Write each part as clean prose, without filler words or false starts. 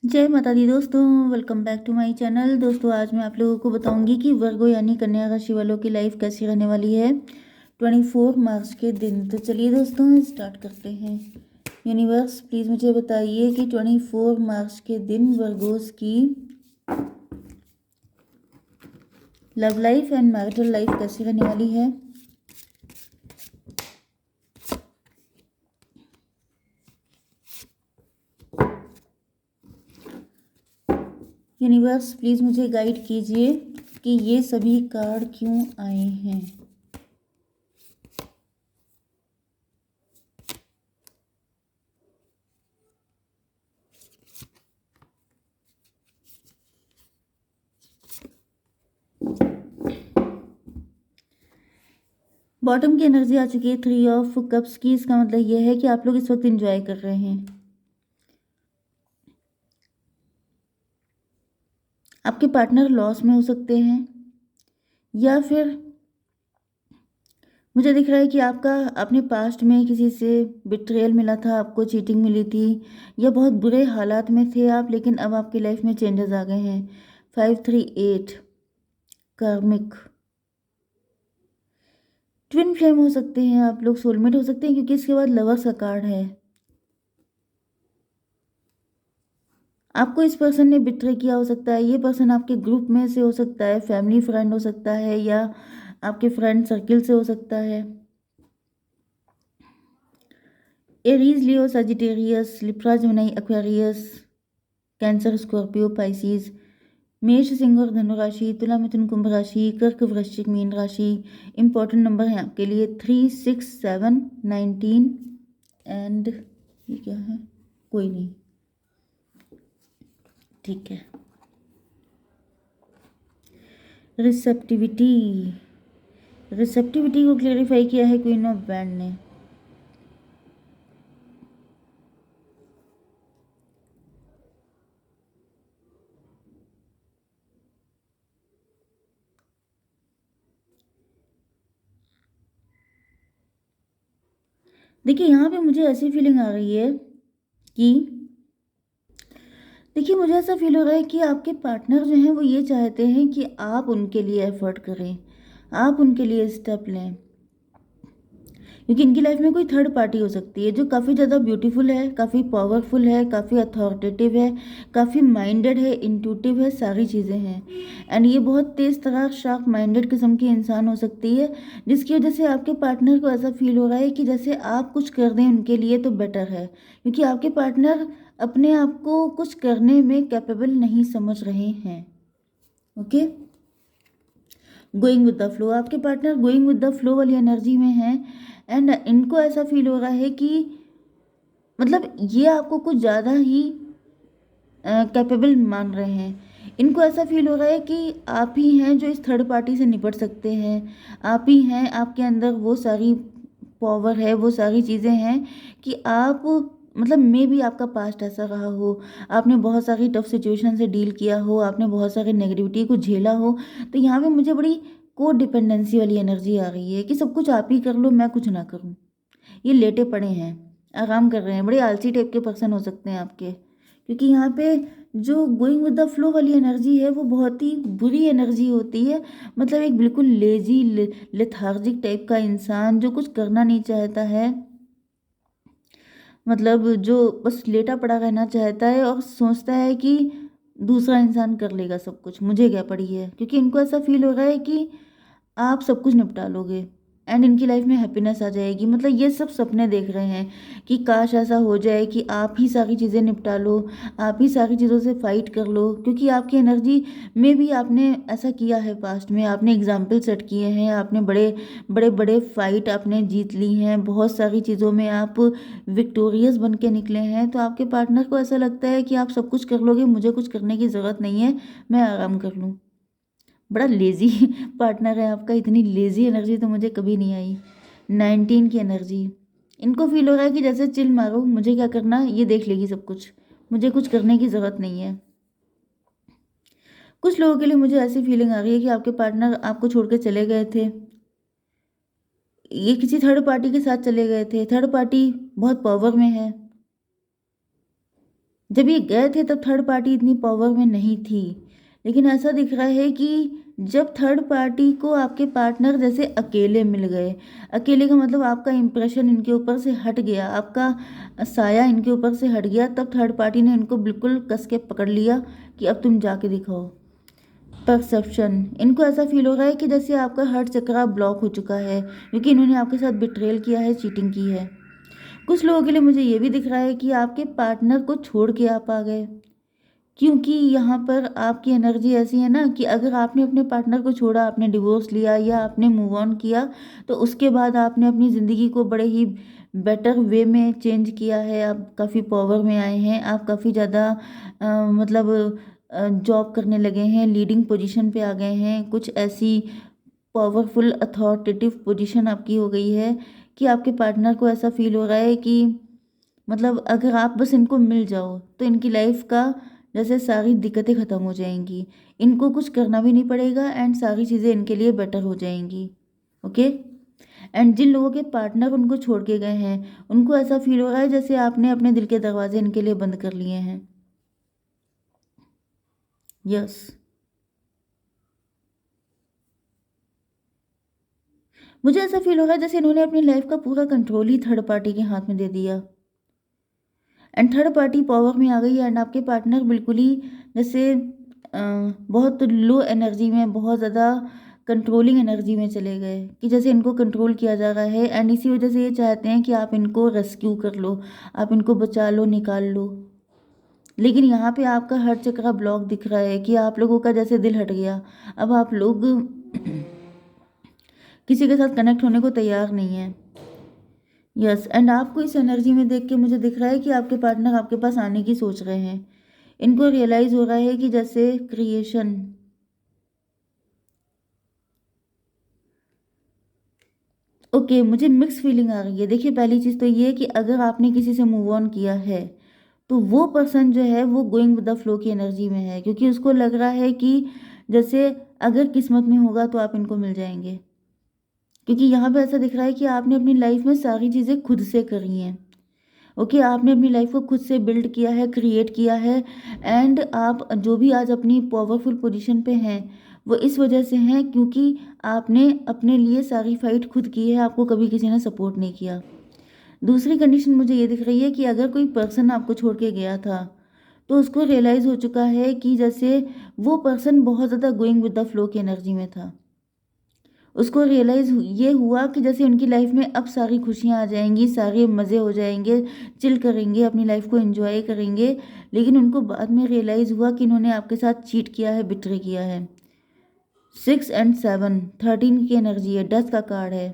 जय माता दी दोस्तों, welcome back to my channel. दोस्तों आज मैं आप लोगों को बताऊंगी कि वर्गो यानी कन्या राशि वालों की लाइफ कैसी रहने वाली है 24 मार्च के दिन। तो चलिए दोस्तों स्टार्ट करते हैं। यूनिवर्स प्लीज़ मुझे बताइए कि 24 मार्च के दिन वर्गोस की love life and marital life कैसी रहने वाली है। यूनिवर्स प्लीज़ मुझे गाइड कीजिए कि ये सभी कार्ड क्यों आए हैं। बॉटम की एनर्जी आ चुकी है 3 ऑफ कप्स की। इसका मतलब यह है कि आप लोग इस वक्त एंजॉय कर रहे हैं। आपके पार्टनर लॉस में हो सकते हैं या फिर मुझे दिख रहा है कि आपका अपने पास्ट में किसी से बिट्रेयल मिला था, आपको चीटिंग मिली थी या बहुत बुरे हालात में थे आप, लेकिन अब आपकी लाइफ में चेंजेस आ गए हैं। 538 कार्मिक ट्विन फ्लेम हो सकते हैं, आप लोग सोलमेट हो सकते हैं क्योंकि इसके बाद लवर्स का कार्ड है। आपको इस पर्सन ने बिट्रे किया हो सकता है। ये पर्सन आपके ग्रुप में से हो सकता है, फैमिली फ्रेंड हो सकता है या आपके फ्रेंड सर्किल से हो सकता है। Aries, Leo, Sagittarius, Libra, Gemini, Aquarius, Cancer, Scorpio, Pisces, मेष, सिंह और धनु राशि, तुला, मिथुन, कुंभ राशि, कर्क, वृश्चिक, मीन राशि। इंपॉर्टेंट नंबर है आपके लिए 3, 6, 7, 19 एंड ये क्या है, कोई नहीं, ठीक है। रिसेप्टिविटी, रिसेप्टिविटी को क्लेरिफाई किया है क्वीन ऑफ बैंड ने। देखिए यहाँ पे मुझे ऐसी फीलिंग आ रही है कि देखिए मुझे ऐसा फील हो रहा है कि आपके पार्टनर जो हैं वो ये चाहते हैं कि आप उनके लिए एफर्ट करें, आप उनके लिए स्टेप लें, क्योंकि इनकी लाइफ में कोई थर्ड पार्टी हो सकती है जो काफ़ी ज़्यादा ब्यूटीफुल है, काफ़ी पावरफुल है, काफ़ी अथॉरिटेटिव है, काफ़ी माइंडेड है, इंट्यूटिव है, सारी चीज़ें हैं। एंड ये बहुत तेज़ तरार शार्प माइंडेड किस्म की इंसान हो सकती है, जिसकी वजह से आपके पार्टनर को ऐसा फील हो रहा है कि जैसे आप कुछ कर दें उनके लिए तो बेटर है, क्योंकि आपके पार्टनर अपने आप को कुछ करने में कैपेबल नहीं समझ रहे हैं। Okay, going with the flow, आपके partner going with the flow वाली एनर्जी में है। एंड इनको ऐसा फील हो रहा है कि मतलब ये आपको कुछ ज़्यादा ही कैपेबल मान रहे हैं। इनको ऐसा फील हो रहा है कि आप ही हैं जो इस थर्ड पार्टी से निपट सकते हैं, आप ही हैं, आपके अंदर वो सारी पावर है, वो सारी चीज़ें हैं कि आप मतलब मे भी आपका पास्ट ऐसा रहा हो, आपने बहुत सारी टफ सिचुएशन से डील किया हो, आपने बहुत सारी नेगेटिविटी को झेला हो। तो यहाँ पे मुझे बड़ी को डिपेंडेंसी वाली एनर्जी आ रही है कि सब कुछ आप ही कर लो, मैं कुछ ना करूँ। ये लेटे पड़े हैं, आराम कर रहे हैं, बड़े आलसी टाइप के पर्सन हो सकते हैं आपके, क्योंकि यहाँ पे जो गोइंग विद द फ्लो वाली एनर्जी है वो बहुत ही बुरी एनर्जी होती है। मतलब एक बिल्कुल लेजी लेथार्जिक टाइप का इंसान जो कुछ करना नहीं चाहता है, मतलब जो बस लेटा पड़ा रहना चाहता है और सोचता है कि दूसरा इंसान कर लेगा सब कुछ, मुझे क्या पड़ी है, क्योंकि इनको ऐसा फील हो रहा है कि आप सब कुछ निपटा लोगे एंड इनकी लाइफ में हैप्पीनेस आ जाएगी। मतलब ये सब सपने देख रहे हैं कि काश ऐसा हो जाए कि आप ही सारी चीज़ें निपटा लो, आप ही सारी चीज़ों से फाइट कर लो, क्योंकि आपकी एनर्जी में भी आपने ऐसा किया है पास्ट में, आपने एग्जाम्पल सेट किए हैं, आपने बड़े बड़े बड़े फाइट आपने जीत ली हैं, बहुत सारी चीज़ों में आप विक्टोरियस बन के निकले हैं। तो आपके पार्टनर को ऐसा लगता है कि आप सब कुछ कर लोगे, मुझे कुछ करने की ज़रूरत नहीं है, मैं आराम कर लूँ। बड़ा लेजी पार्टनर है आपका, इतनी लेजी एनर्जी तो मुझे कभी नहीं आई। 19 की एनर्जी, इनको फील हो रहा है कि जैसे चिल मारो, मुझे क्या करना, ये देख लेगी सब कुछ, मुझे कुछ करने की ज़रूरत नहीं है। कुछ लोगों के लिए मुझे ऐसी फीलिंग आ रही है कि आपके पार्टनर आपको छोड़ के चले गए थे, ये किसी थर्ड पार्टी के साथ चले गए थे, थर्ड पार्टी बहुत पावर में है। जब ये गए थे तब थर्ड पार्टी इतनी पावर में नहीं थी, लेकिन ऐसा दिख रहा है कि जब थर्ड पार्टी को आपके पार्टनर जैसे अकेले मिल गए, अकेले का मतलब आपका इम्प्रेशन इनके ऊपर से हट गया, आपका साया इनके ऊपर से हट गया, तब थर्ड पार्टी ने इनको बिल्कुल कस के पकड़ लिया कि अब तुम जाके दिखाओ। परसेप्शन, इनको ऐसा फील हो रहा है कि जैसे आपका हर चक्रा ब्लॉक हो चुका है, क्योंकि इन्होंने आपके साथ बिट्रेल किया है, चीटिंग की है। कुछ लोगों के लिए मुझे ये भी दिख रहा है कि आपके पार्टनर को छोड़ के आप आ गए, क्योंकि यहाँ पर आपकी एनर्जी ऐसी है ना कि अगर आपने अपने पार्टनर को छोड़ा, आपने डिवोर्स लिया या आपने मूव ऑन किया, तो उसके बाद आपने अपनी ज़िंदगी को बड़े ही बेटर वे में चेंज किया है। आप काफ़ी पावर में आए हैं, आप काफ़ी ज़्यादा मतलब जॉब करने लगे हैं, लीडिंग पोजीशन पे आ गए हैं, कुछ ऐसी पावरफुल अथॉरिटेटिव पोजीशन आपकी हो गई है कि आपके पार्टनर को ऐसा फील हो रहा है कि मतलब अगर आप बस इनको मिल जाओ तो इनकी लाइफ का जैसे सारी दिक्कतें ख़त्म हो जाएंगी, इनको कुछ करना भी नहीं पड़ेगा एंड सारी चीज़ें इनके लिए बेटर हो जाएंगी। ओके। एंड जिन लोगों के पार्टनर उनको छोड़ के गए हैं, उनको ऐसा फील हो रहा है जैसे आपने अपने दिल के दरवाजे इनके लिए बंद कर लिए हैं। यस। मुझे ऐसा फील हो रहा है जैसे इन्होंने अपनी लाइफ का पूरा कंट्रोल ही थर्ड पार्टी के हाथ में दे दिया, एंड थर्ड पार्टी पावर में आ गई एंड आपके पार्टनर बिल्कुल ही जैसे बहुत लो एनर्जी में, बहुत ज़्यादा कंट्रोलिंग एनर्जी में चले गए कि जैसे इनको कंट्रोल किया जा रहा है, एंड इसी वजह से ये चाहते हैं कि आप इनको रेस्क्यू कर लो, आप इनको बचा लो, निकाल लो। लेकिन यहाँ पे आपका हर चक्रा ब्लॉक दिख रहा है कि आप लोगों का जैसे दिल हट गया, अब आप लोग किसी के साथ कनेक्ट होने को तैयार नहीं है। यस, एंड आपको इस एनर्जी में देख के मुझे दिख रहा है कि आपके पार्टनर आपके पास आने की सोच रहे हैं। इनको रियलाइज़ हो रहा है कि जैसे क्रिएशन, ओके मुझे मिक्स फीलिंग आ रही है। देखिए पहली चीज़ तो ये कि अगर आपने किसी से मूव ऑन किया है तो वो पर्सन जो है वो गोइंग विद द फ्लो की एनर्जी में है, क्योंकि उसको लग रहा है कि जैसे अगर किस्मत में होगा तो आप इनको मिल जाएंगे, क्योंकि यहाँ पे ऐसा दिख रहा है कि आपने अपनी लाइफ में सारी चीज़ें खुद से करी हैं। ओके, आपने अपनी लाइफ को खुद से बिल्ड किया है, क्रिएट किया है, एंड आप जो भी आज अपनी पावरफुल पोजीशन पे हैं वो इस वजह से हैं क्योंकि आपने अपने लिए सारी फाइट खुद की है, आपको कभी किसी ने सपोर्ट नहीं किया। दूसरी कंडीशन मुझे ये दिख रही है कि अगर कोई पर्सन आपको छोड़ के गया था तो उसको रियलाइज़ हो चुका है कि जैसे वो पर्सन बहुत ज़्यादा गोइंग विद द फ्लो की एनर्जी में था। उसको रियलाइज़ ये हुआ कि जैसे उनकी लाइफ में अब सारी खुशियाँ आ जाएँगी, सारे मज़े हो जाएँगे, चिल करेंगे, अपनी लाइफ को एन्जॉय करेंगे। लेकिन उनको बाद में रियलाइज़ हुआ कि इन्होंने आपके साथ चीट किया है, बिट्रे किया है। 6 एंड 7 13 की एनर्जी है, डेथ का कार्ड है।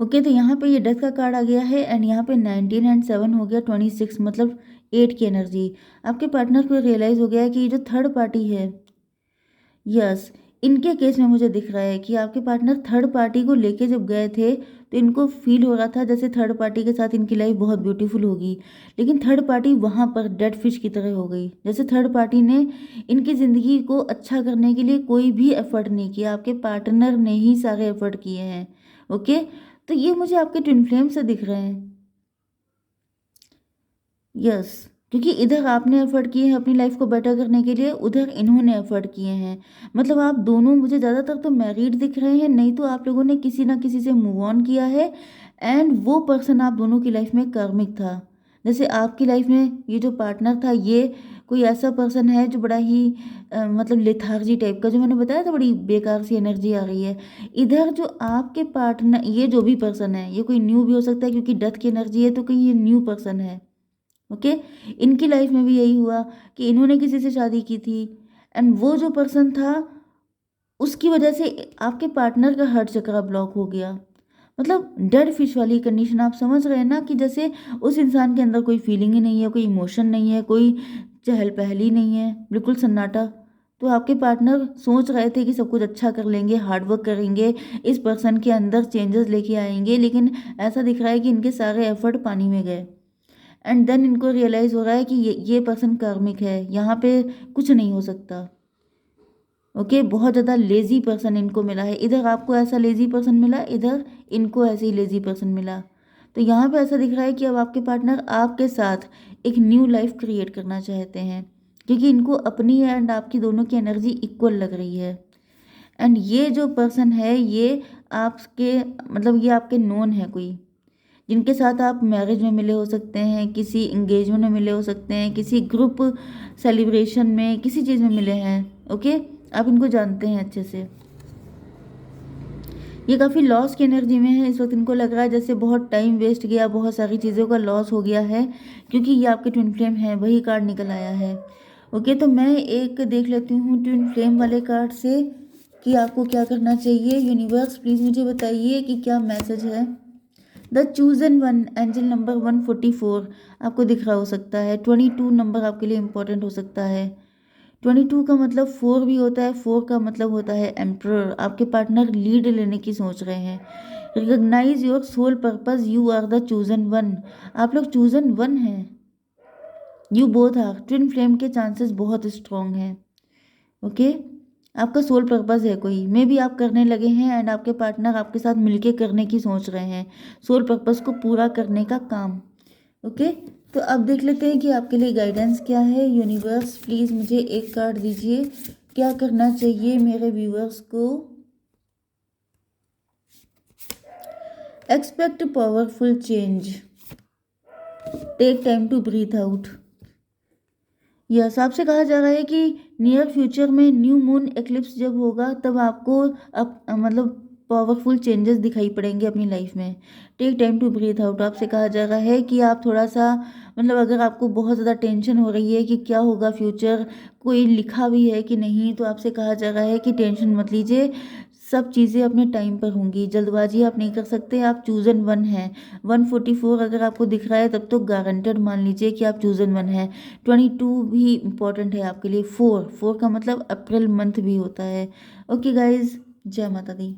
ओके, तो यहाँ पे ये डेथ का कार्ड आ गया है एंड यहाँ पे 19 एंड 7 हो गया 26, मतलब 8 की एनर्जी। आपके पार्टनर को रियलाइज़ हो गया है कि ये जो थर्ड पार्टी है, यस, इनके केस में मुझे दिख रहा है कि आपके पार्टनर थर्ड पार्टी को लेके जब गए थे तो इनको फील हो रहा था जैसे थर्ड पार्टी के साथ इनकी लाइफ बहुत ब्यूटीफुल होगी, लेकिन थर्ड पार्टी वहाँ पर डेड फिश की तरह हो गई। जैसे थर्ड पार्टी ने इनकी ज़िंदगी को अच्छा करने के लिए कोई भी एफर्ट नहीं किया, आपके पार्टनर ने ही सारे एफर्ट किए हैं। ओके, तो ये मुझे आपके ट्विन फ्लेम से दिख रहे हैं। यस, क्योंकि इधर आपने एफर्ट किए हैं अपनी लाइफ को बेटर करने के लिए, उधर इन्होंने एफर्ट किए हैं। मतलब आप दोनों मुझे ज़्यादातर तो मैरिड दिख रहे हैं, नहीं तो आप लोगों ने किसी ना किसी से मूव ऑन किया है, एंड वो पर्सन आप दोनों की लाइफ में कार्मिक था। जैसे आपकी लाइफ में ये जो पार्टनर था ये कोई ऐसा पर्सन है जो बड़ा ही मतलब लेथार्जी टाइप का, जो मैंने बताया था बड़ी बेकार सी एनर्जी आ रही है। इधर जो आपके पार्टनर, ये जो भी पर्सन है, ये कोई न्यू भी हो सकता है क्योंकि डेथ की एनर्जी है तो कहीं ये न्यू पर्सन है। ओके, इनकी लाइफ में भी यही हुआ कि इन्होंने किसी से शादी की थी, एंड वो जो पर्सन था उसकी वजह से आपके पार्टनर का हार्ट चक्रा ब्लॉक हो गया। मतलब डेड फिश वाली कंडीशन, आप समझ रहे हैं ना कि जैसे उस इंसान के अंदर कोई फीलिंग ही नहीं है, कोई इमोशन नहीं है, कोई चहल पहल ही नहीं है, बिल्कुल सन्नाटा। तो आपके पार्टनर सोच रहे थे कि सब कुछ अच्छा कर लेंगे, हार्ड वर्क करेंगे, इस पर्सन के अंदर चेंजेस लेके आएंगे, लेकिन ऐसा दिख रहा है कि इनके सारे एफर्ट पानी में गए। एंड देन इनको रियलाइज़ हो रहा है कि ये पर्सन कार्मिक है, यहाँ पे कुछ नहीं हो सकता। ओके, बहुत ज़्यादा लेज़ी पर्सन इनको मिला है, इधर आपको ऐसा लेज़ी पर्सन मिला, इधर इनको ऐसे ही लेज़ी पर्सन मिला। तो यहाँ पे ऐसा दिख रहा है कि अब आपके पार्टनर आपके साथ एक न्यू लाइफ क्रिएट करना चाहते हैं, क्योंकि इनको अपनी एंड आपकी दोनों की एनर्जी इक्वल लग रही है। एंड ये जो पर्सन है ये आपके मतलब ये आपके नोन है कोई, जिनके साथ आप मैरिज में मिले हो सकते हैं, किसी इंगेजमेंट में मिले हो सकते हैं, किसी ग्रुप सेलिब्रेशन में, किसी चीज़ में मिले हैं। ओके, आप इनको जानते हैं अच्छे से। ये काफ़ी लॉस की एनर्जी में है इस वक्त। इनको लग रहा है जैसे बहुत टाइम वेस्ट गया, बहुत सारी चीज़ों का लॉस हो गया है, क्योंकि ये आपके ट्विन फ्लेम है, वही कार्ड निकल आया है। ओके, तो मैं एक देख लेती हूँ ट्विन फ्लेम वाले कार्ड से कि आपको क्या करना चाहिए। यूनिवर्स प्लीज़ मुझे बताइए कि क्या मैसेज है। The chosen one, angel number 144 आपको दिख रहा हो सकता है। 22 नंबर आपके लिए इंपॉर्टेंट हो सकता है। 22 का मतलब 4 भी होता है, 4 का मतलब होता है एम्परर। आपके पार्टनर लीड लेने की सोच रहे हैं। Recognize your soul purpose, you are the chosen one. आप लोग चूजन वन हैं। You both are. Twin flame के चांसेस बहुत स्ट्रॉन्ग हैं। ओके, आपका सोल पर्पस है कोई, मे भी आप करने लगे हैं एंड आपके पार्टनर आपके साथ मिलके करने की सोच रहे हैं, सोल पर्पस को पूरा करने का काम। ओके, तो अब देख लेते हैं कि आपके लिए गाइडेंस क्या है। यूनिवर्स प्लीज़ मुझे एक कार्ड दीजिए, क्या करना चाहिए मेरे व्यूअर्स को। Expect powerful change, take time to breathe out. Yes, आपसे कहा जा रहा है कि नियर फ्यूचर में न्यू मून एक्लिप्स जब होगा तब आपको मतलब पावरफुल चेंजेस दिखाई पड़ेंगे अपनी लाइफ में। Take time to breathe out, आपसे कहा जा रहा है कि आप थोड़ा सा मतलब अगर आपको बहुत ज़्यादा टेंशन हो रही है कि क्या होगा फ्यूचर, कोई लिखा भी है कि नहीं, तो आपसे कहा जा रहा है कि टेंशन मत लीजिए, सब चीज़ें अपने टाइम पर होंगी, जल्दबाजी आप नहीं कर सकते। आप चूजन वन हैं। 144 अगर आपको दिख रहा है तब तो गारंटेड मान लीजिए कि आप चूजन वन हैं। 22 भी इम्पॉर्टेंट है आपके लिए। 4 का मतलब अप्रैल मंथ भी होता है। ओके गाइज, जय माता दी।